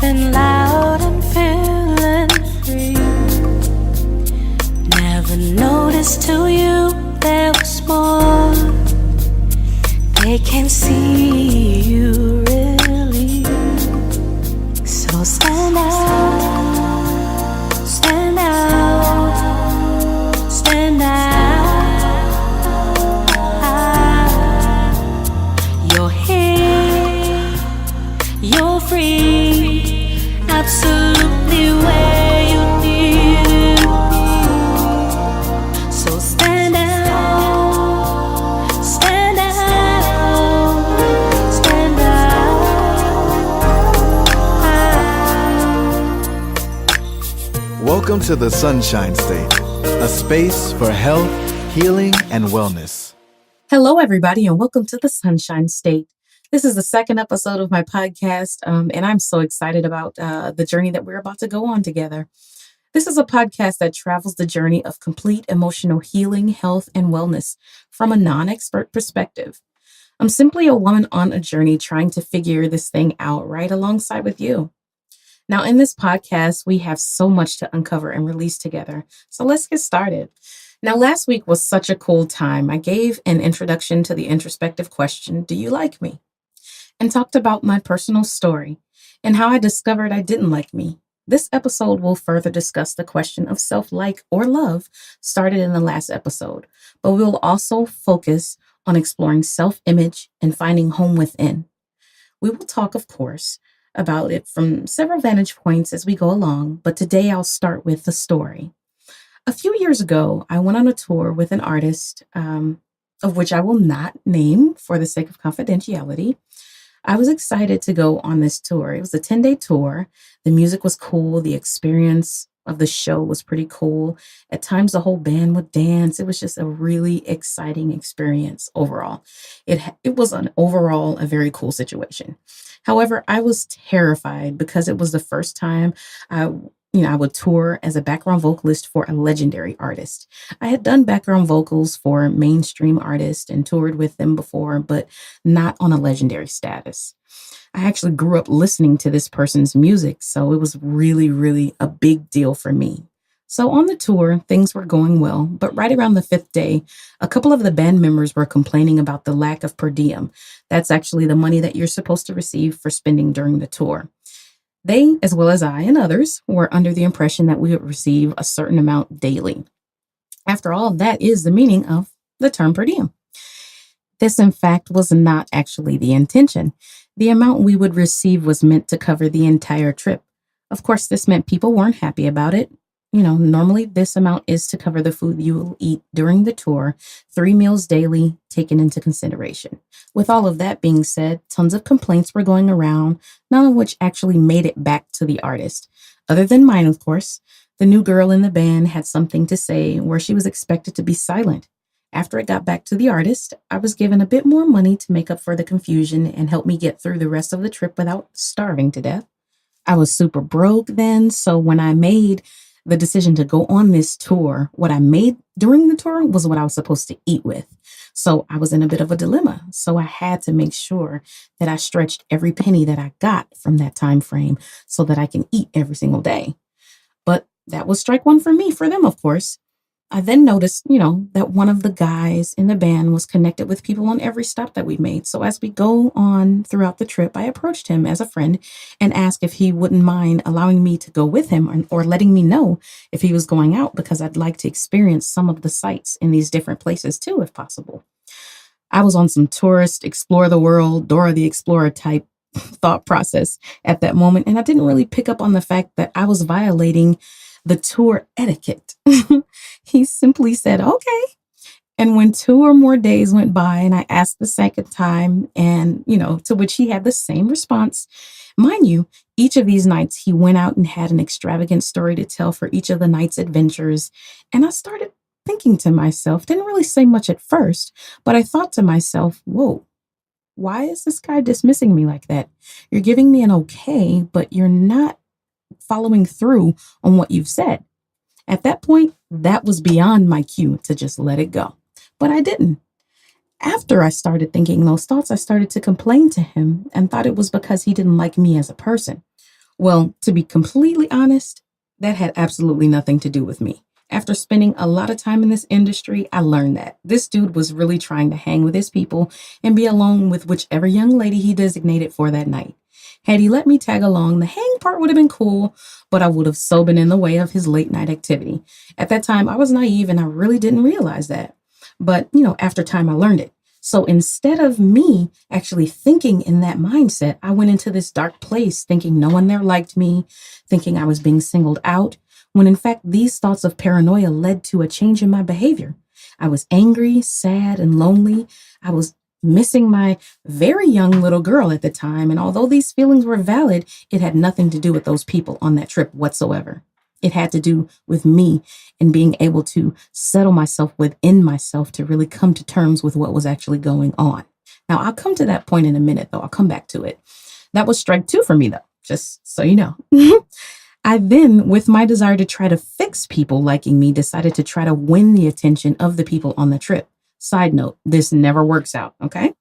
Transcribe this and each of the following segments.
laughing loud and feeling free. Never noticed till you there was more. They can't see you really. So stand out, stand out, stand out. You're here, you're free, absolutely where you need to be. So stand out, stand out, stand out. Welcome to the Sonshine State, a space for health, healing, and wellness. Hello, everybody, and welcome to the Sonshine State. This is the second episode of my podcast, and I'm so excited about the journey that we're about to go on together. This is a podcast that travels the journey of complete emotional healing, health, and wellness from a non-expert perspective. I'm simply a woman on a journey trying to figure this thing out right alongside with you. Now, in this podcast, we have so much to uncover and release together, so let's get started. Now, last week was such a cool time. I gave an introduction to the introspective question, do you like me? And talked about my personal story and how I discovered I didn't like me. This episode will further discuss the question of self-like or love started in the last episode, but we will also focus on exploring self-image and finding home within. We will talk, of course, about it from several vantage points as we go along, but today I'll start with the story. A few years ago, I went on a tour with an artist, of which I will not name for the sake of confidentiality. I was excited to go on this tour. It was a 10-day tour. The music was cool. The experience of the show was pretty cool. At times, the whole band would dance. It was just a really exciting experience overall. It was overall a very cool situation. However, I was terrified because it was the first time I would tour as a background vocalist for a legendary artist. I had done background vocals for mainstream artists and toured with them before, but not on a legendary status. I actually grew up listening to this person's music, so it was really, really a big deal for me. So on the tour, things were going well, but right around the 5th day, a couple of the band members were complaining about the lack of per diem. That's actually the money that you're supposed to receive for spending during the tour. They, as well as I and others, were under the impression that we would receive a certain amount daily. After all, that is the meaning of the term per diem. This, in fact, was not actually the intention. The amount we would receive was meant to cover the entire trip. Of course, this meant people weren't happy about it. Normally this amount is to cover the food you will eat during the tour, 3 meals daily taken into consideration. With all of that being said, tons of complaints were going around, none of which actually made it back to the artist. Other than mine, of course, the new girl in the band had something to say where she was expected to be silent. After it got back to the artist, I was given a bit more money to make up for the confusion and help me get through the rest of the trip without starving to death. I was super broke then, so when I made the decision to go on this tour, what I made during the tour was what I was supposed to eat with. So I was in a bit of a dilemma. So I had to make sure that I stretched every penny that I got from that time frame so that I can eat every single day. But that was strike one for me, for them, of course. I then noticed, that one of the guys in the band was connected with people on every stop that we made. So as we go on throughout the trip, I approached him as a friend and asked if he wouldn't mind allowing me to go with him or letting me know if he was going out, because I'd like to experience some of the sights in these different places too, if possible. I was on some tourist, explore the world, Dora the Explorer type thought process at that moment. And I didn't really pick up on the fact that I was violating the tour etiquette. He simply said, okay. And when 2 or more days went by and I asked the second time, and, to which he had the same response, mind you, each of these nights he went out and had an extravagant story to tell for each of the night's adventures. And I started thinking to myself, didn't really say much at first, but I thought to myself, whoa, why is this guy dismissing me like that? You're giving me an okay, but you're not following through on what you've said. At that point, that was beyond my cue to just let it go. But I didn't. After I started thinking those thoughts, I started to complain to him and thought it was because he didn't like me as a person. Well, to be completely honest, that had absolutely nothing to do with me. After spending a lot of time in this industry, I learned that this dude was really trying to hang with his people and be alone with whichever young lady he designated for that night. Had he let me tag along, the hang part would have been cool, but I would have so been in the way of his late night activity. At that time, I was naive and I really didn't realize that. But, after time, I learned it. So instead of me actually thinking in that mindset, I went into this dark place thinking no one there liked me, thinking I was being singled out, when in fact these thoughts of paranoia led to a change in my behavior. I was angry, sad, and lonely. I was missing my very young little girl at the time, and although these feelings were valid, it had nothing to do with those people on that trip whatsoever. It had to do with me and being able to settle myself within myself to really come to terms with what was actually going on. Now, I'll come to that point in a minute, though. I'll come back to it. That was strike two for me, though, just so you know. I then, with my desire to try to fix people liking me, decided to try to win the attention of the people on the trip. Side note, this never works out, okay?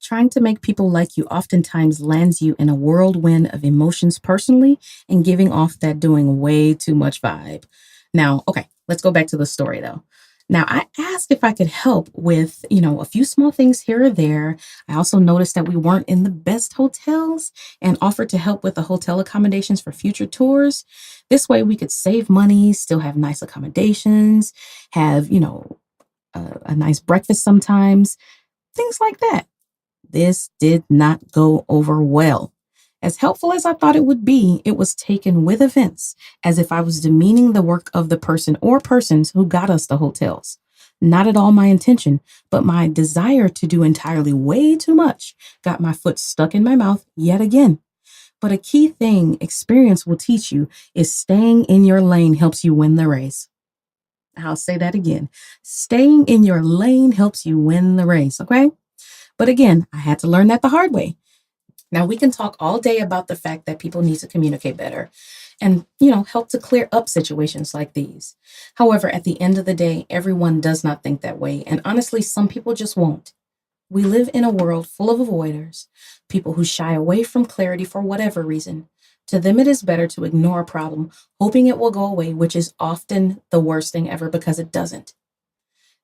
Trying to make people like you oftentimes lands you in a whirlwind of emotions personally and giving off that doing way too much vibe. Now, okay, let's go back to the story though. Now, I asked if I could help with, a few small things here or there. I also noticed that we weren't in the best hotels and offered to help with the hotel accommodations for future tours. This way we could save money, still have nice accommodations, have, a nice breakfast sometimes, things like that. This did not go over well. As helpful as I thought it would be, it was taken with offense, as if I was demeaning the work of the person or persons who got us the hotels. Not at all my intention, but my desire to do entirely way too much got my foot stuck in my mouth yet again. But a key thing experience will teach you is staying in your lane helps you win the race. I'll say that again. Staying in your lane helps you win the race, okay? But again, I had to learn that the hard way. Now, we can talk all day about the fact that people need to communicate better and, help to clear up situations like these. However, at the end of the day, everyone does not think that way. And honestly, some people just won't. We live in a world full of avoiders, people who shy away from clarity for whatever reason. To them, it is better to ignore a problem, hoping it will go away, which is often the worst thing ever because it doesn't.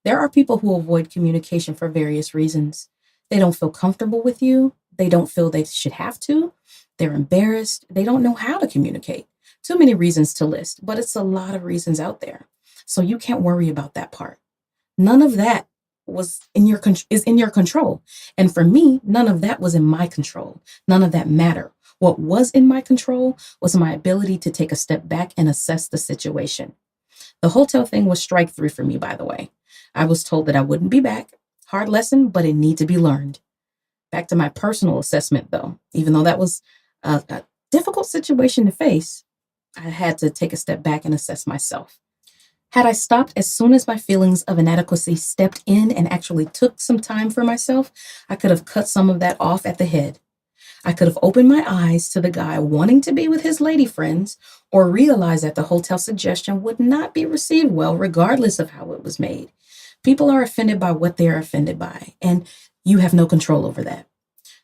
There are people who avoid communication for various reasons. They don't feel comfortable with you. They don't feel they should have to. They're embarrassed. They don't know how to communicate. Too many reasons to list, but it's a lot of reasons out there. So you can't worry about that part. None of that is in your control. And for me, none of that was in my control. None of that mattered. What was in my control was my ability to take a step back and assess the situation. The hotel thing was strike three for me, by the way. I was told that I wouldn't be back. Hard lesson, but it needed to be learned. Back to my personal assessment, though. Even though that was a difficult situation to face, I had to take a step back and assess myself. Had I stopped as soon as my feelings of inadequacy stepped in and actually took some time for myself, I could have cut some of that off at the head. I could have opened my eyes to the guy wanting to be with his lady friends or realized that the hotel suggestion would not be received well regardless of how it was made. People are offended by what they are offended by, and you have no control over that.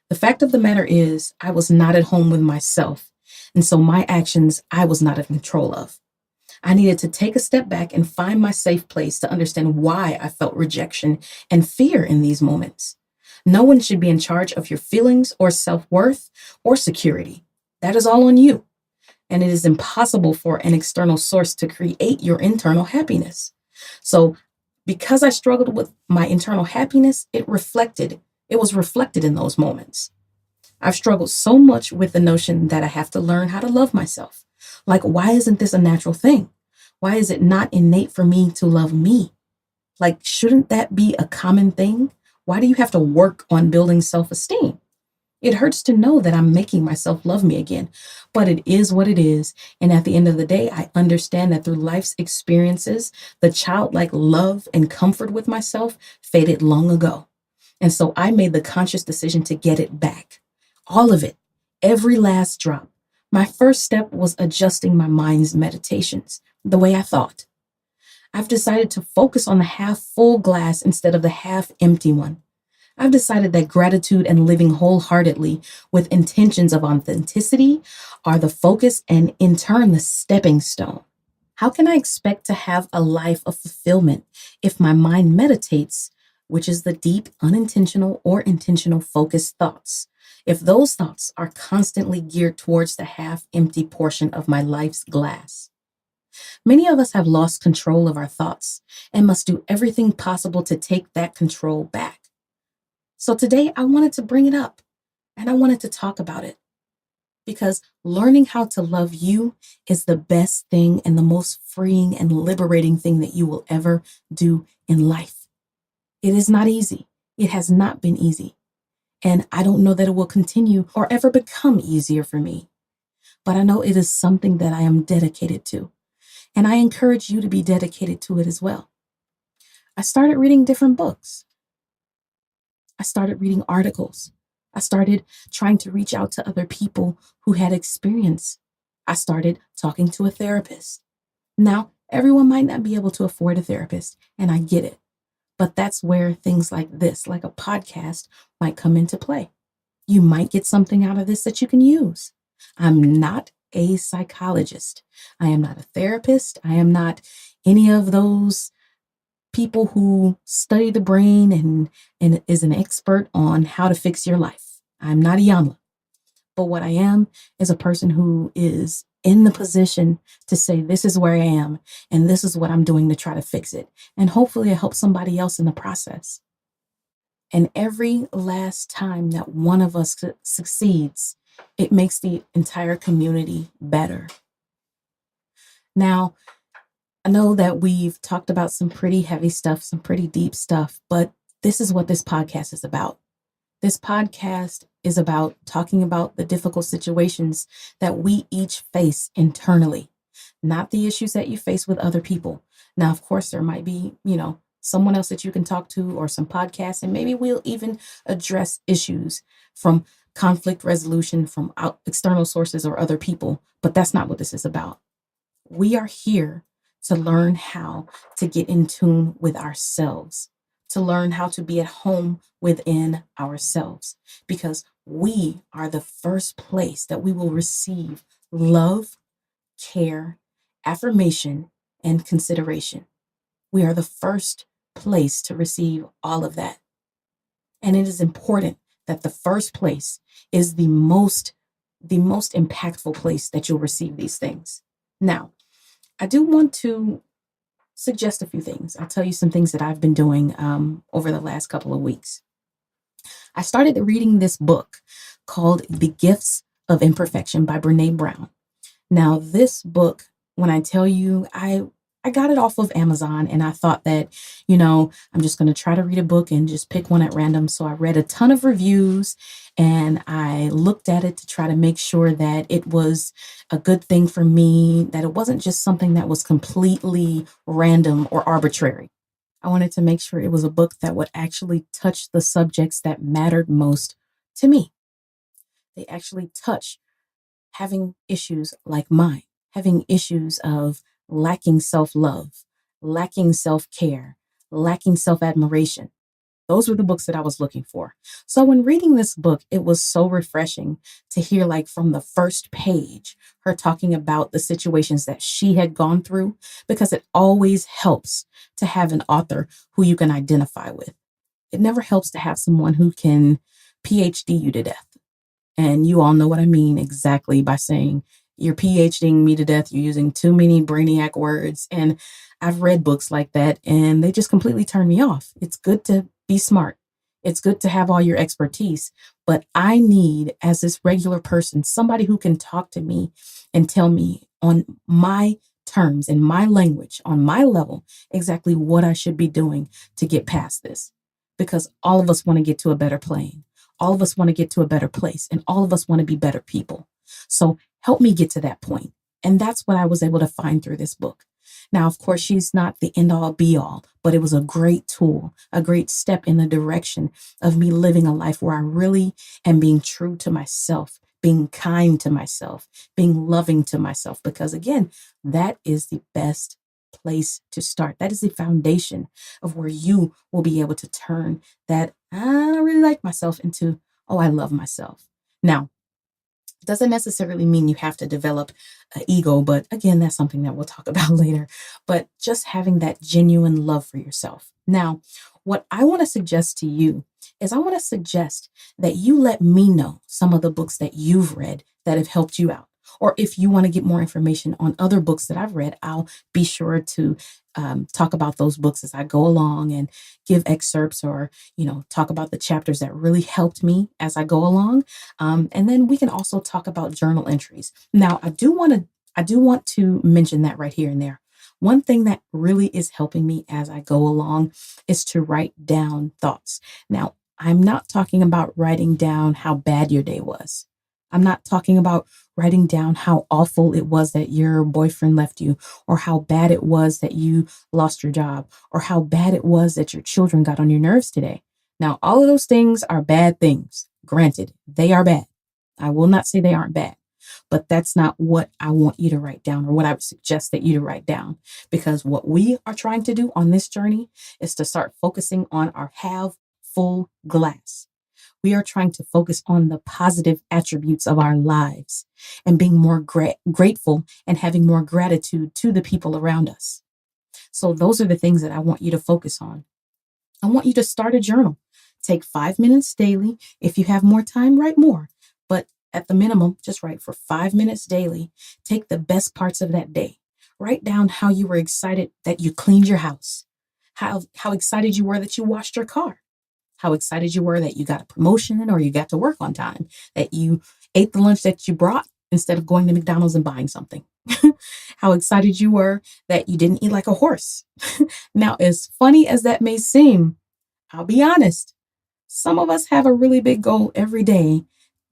The fact of the matter is, I was not at home with myself, and so my actions I was not in control of. I needed to take a step back and find my safe place to understand why I felt rejection and fear in these moments. No one should be in charge of your feelings or self-worth or security. That is all on you, and it is impossible for an external source to create your internal happiness. So, because I struggled with my internal happiness, it was reflected in those moments. I've struggled so much with the notion that I have to learn how to love myself. Like, why isn't this a natural thing? Why is it not innate for me to love me? Like, shouldn't that be a common thing? Why do you have to work on building self-esteem? It hurts to know that I'm making myself love me again, but it is what it is. And at the end of the day, I understand that through life's experiences, the childlike love and comfort with myself faded long ago. And so I made the conscious decision to get it back. All of it, every last drop. My first step was adjusting my mind's meditations, the way I thought. I've decided to focus on the half full glass instead of the half empty one. I've decided that gratitude and living wholeheartedly with intentions of authenticity are the focus and, in turn, the stepping stone. How can I expect to have a life of fulfillment if my mind meditates, which is the deep, unintentional, or intentional focused thoughts? If those thoughts are constantly geared towards the half empty portion of my life's glass. Many of us have lost control of our thoughts and must do everything possible to take that control back. So today I wanted to bring it up and I wanted to talk about it because learning how to love you is the best thing and the most freeing and liberating thing that you will ever do in life. It is not easy. It has not been easy. And I don't know that it will continue or ever become easier for me. But I know it is something that I am dedicated to. And I encourage you to be dedicated to it as well. I started reading different books. I started reading articles. I started trying to reach out to other people who had experience. I started talking to a therapist. Now, everyone might not be able to afford a therapist, and I get it. But that's where things like this, like a podcast, might come into play. You might get something out of this that you can use. I'm not a psychologist. I am not a therapist. I am not any of those people who study the brain and is an expert on how to fix your life. I'm not a Yamla. But what I am is a person who is in the position to say, this is where I am, and this is what I'm doing to try to fix it. And hopefully it helps somebody else in the process. And every last time that one of us succeeds, it makes the entire community better. Now, I know that we've talked about some pretty heavy stuff, some pretty deep stuff, but this is what this podcast is about. This podcast is about talking about the difficult situations that we each face internally, not the issues that you face with other people. Now, of course, there might be, someone else that you can talk to or some podcasts, and maybe we'll even address issues from conflict resolution from external sources or other people, but that's not what this is about. We are here to learn how to get in tune with ourselves, to learn how to be at home within ourselves, because we are the first place that we will receive love, care, affirmation, and consideration. We are the first place to receive all of that. And it is important that the first place is the most impactful place that you'll receive these things. Now, I do want to suggest a few things. I'll tell you some things that I've been doing over the last couple of weeks. I started reading this book called The Gifts of Imperfection by Brene Brown. Now, this book, when I tell you, I got it off of Amazon, and I thought that, I'm just going to try to read a book and just pick one at random. So I read a ton of reviews and I looked at it to try to make sure that it was a good thing for me, that it wasn't just something that was completely random or arbitrary. I wanted to make sure it was a book that would actually touch the subjects that mattered most to me. They actually touch having issues like mine, having issues of lacking self-love, lacking self-care, lacking self-admiration. Those were the books that I was looking for. So when reading this book, it was so refreshing to hear, like, from the first page, her talking about the situations that she had gone through, because it always helps to have an author who you can identify with. It never helps to have someone who can PhD you to death. And you all know what I mean exactly by saying you're PhDing me to death. You're using too many brainiac words. And I've read books like that, and they just completely turn me off. It's good to be smart. It's good to have all your expertise. But I need, as this regular person, somebody who can talk to me and tell me on my terms, in my language, on my level, exactly what I should be doing to get past this. Because all of us want to get to a better plane. All of us want to get to a better place, and all of us want to be better people. So help me get to that point. And that's what I was able to find through this book. Now, of course, she's not the end all be all, but it was a great tool, a great step in the direction of me living a life where I really am being true to myself, being kind to myself, being loving to myself, because again, that is the best place to start. That is the foundation of where you will be able to turn that I don't really like myself into, oh, I love myself. Now, doesn't necessarily mean you have to develop an ego, but again, that's something that we'll talk about later. But just having that genuine love for yourself. Now, what I want to suggest to you is I want to suggest that you let me know some of the books that you've read that have helped you out. Or if you want to get more information on other books that I've read, I'll be sure to talk about those books as I go along and give excerpts or, talk about the chapters that really helped me as I go along. And then we can also talk about journal entries. Now, I do want to mention that right here and there. One thing that really is helping me as I go along is to write down thoughts. Now, I'm not talking about writing down how bad your day was. I'm not talking about writing down how awful it was that your boyfriend left you, or how bad it was that you lost your job, or how bad it was that your children got on your nerves today. Now, all of those things are bad things. Granted, they are bad. I will not say they aren't bad, but that's not what I want you to write down or what I would suggest that you to write down. Because what we are trying to do on this journey is to start focusing on our half full glass. We are trying to focus on the positive attributes of our lives and being more grateful and having more gratitude to the people around us. So those are the things that I want you to focus on. I want you to start a journal. Take 5 minutes daily. If you have more time, write more. But at the minimum, just write for 5 minutes daily. Take the best parts of that day. Write down how you were excited that you cleaned your house, how excited you were that you washed your car, how excited you were that you got a promotion or you got to work on time, that you ate the lunch that you brought instead of going to McDonald's and buying something. How excited you were that you didn't eat like a horse. Now, as funny as that may seem, I'll be honest, some of us have a really big goal every day.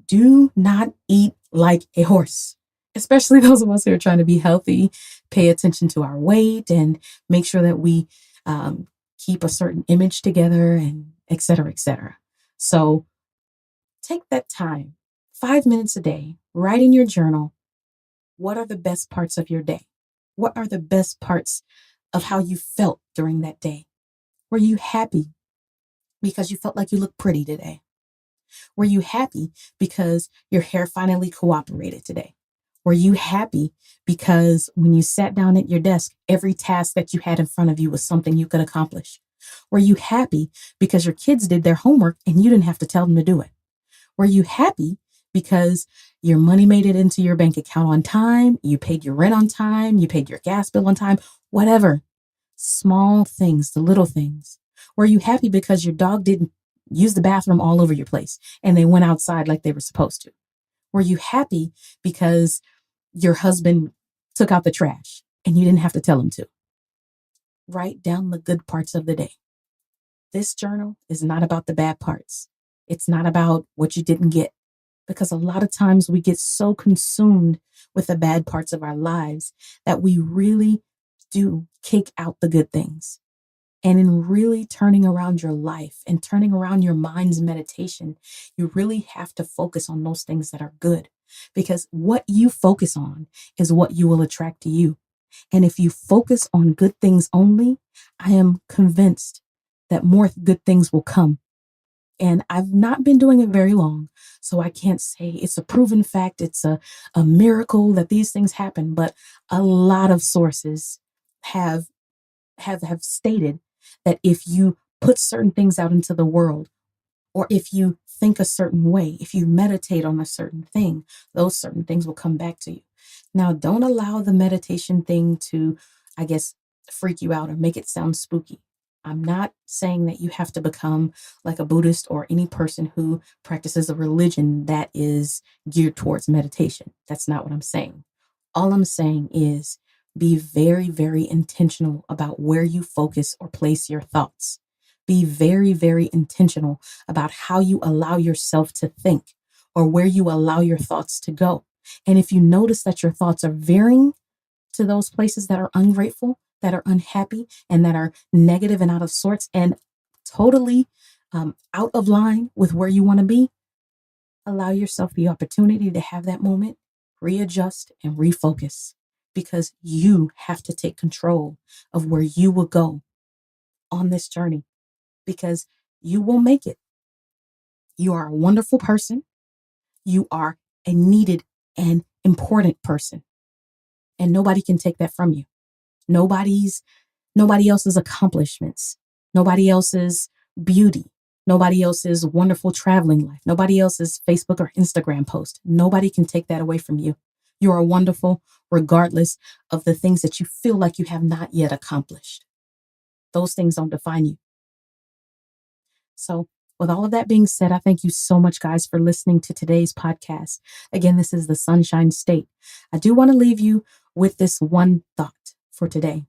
Do not eat like a horse, especially those of us who are trying to be healthy, pay attention to our weight, and make sure that we keep a certain image together, and et cetera, et cetera. So take that time, 5 minutes a day, write in your journal, what are the best parts of your day? What are the best parts of how you felt during that day? Were you happy because you felt like you looked pretty today? Were you happy because your hair finally cooperated today? Were you happy because when you sat down at your desk, every task that you had in front of you was something you could accomplish? Were you happy because your kids did their homework and you didn't have to tell them to do it? Were you happy because your money made it into your bank account on time, you paid your rent on time, you paid your gas bill on time, whatever? Small things, the little things. Were you happy because your dog didn't use the bathroom all over your place and they went outside like they were supposed to? Were you happy because your husband took out the trash and you didn't have to tell him to? Write down the good parts of the day. This journal is not about the bad parts. It's not about what you didn't get, because a lot of times we get so consumed with the bad parts of our lives that we really do kick out the good things. And in really turning around your life and turning around your mind's meditation, you really have to focus on those things that are good, because what you focus on is what you will attract to you. And if you focus on good things only, I am convinced that more good things will come. And I've not been doing it very long, so I can't say it's a proven fact, it's a miracle that these things happen. But a lot of sources have stated that if you put certain things out into the world, or if you think a certain way, if you meditate on a certain thing, those certain things will come back to you. Now, don't allow the meditation thing to, I guess, freak you out or make it sound spooky. I'm not saying that you have to become like a Buddhist or any person who practices a religion that is geared towards meditation. That's not what I'm saying. All I'm saying is be very, very intentional about where you focus or place your thoughts. Be very, very intentional about how you allow yourself to think or where you allow your thoughts to go. And if you notice that your thoughts are veering to those places that are ungrateful, that are unhappy, and that are negative and out of sorts and totally out of line with where you want to be, allow yourself the opportunity to have that moment, readjust, and refocus. because you have to take control of where you will go on this journey, because you will make it. You are a wonderful person. You are a needed and important person. And nobody can take that from you. Nobody else's accomplishments, nobody else's beauty, nobody else's wonderful traveling life, nobody else's Facebook or Instagram post. Nobody can take that away from you. You are wonderful regardless of the things that you feel like you have not yet accomplished. Those things don't define you. So, with all of that being said, I thank you so much, guys, for listening to today's podcast. Again, this is the Sonshine State. I do want to leave you with this one thought for today.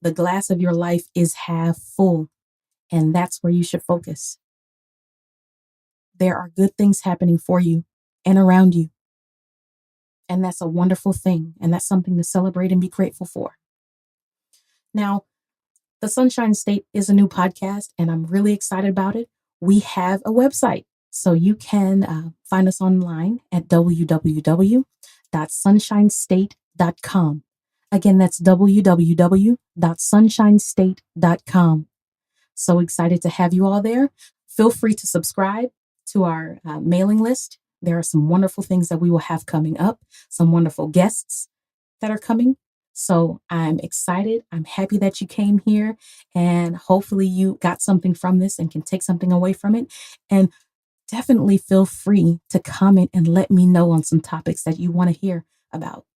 The glass of your life is half full, and that's where you should focus. There are good things happening for you and around you. And that's a wonderful thing, and that's something to celebrate and be grateful for. Now, the Sonshine State is a new podcast, and I'm really excited about it. We have a website, so you can find us online at www.sonshinestate.com. Again, that's www.sonshinestate.com. So excited to have you all there. Feel free to subscribe to our mailing list. There are some wonderful things that we will have coming up, some wonderful guests that are coming. So I'm excited. I'm happy that you came here, and hopefully you got something from this and can take something away from it. And definitely feel free to comment and let me know on some topics that you want to hear about.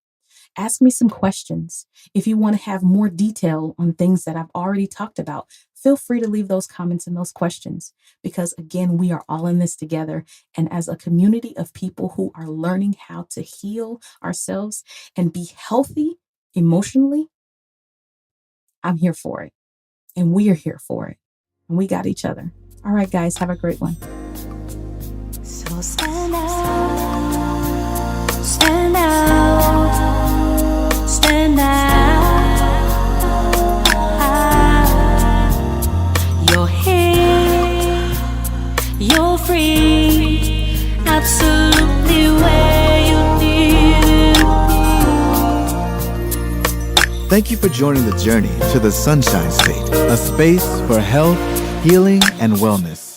Ask me some questions. If you want to have more detail on things that I've already talked about, feel free to leave those comments and those questions, because again, we are all in this together. And as a community of people who are learning how to heal ourselves and be healthy emotionally, I'm here for it. And we are here for it. And we got each other. All right, guys, have a great one. So stand out, stand out, stand out. You're here, you're free, absolutely where you need to be. Thank you for joining the journey to the Sonshine State, a space for health, healing, and wellness.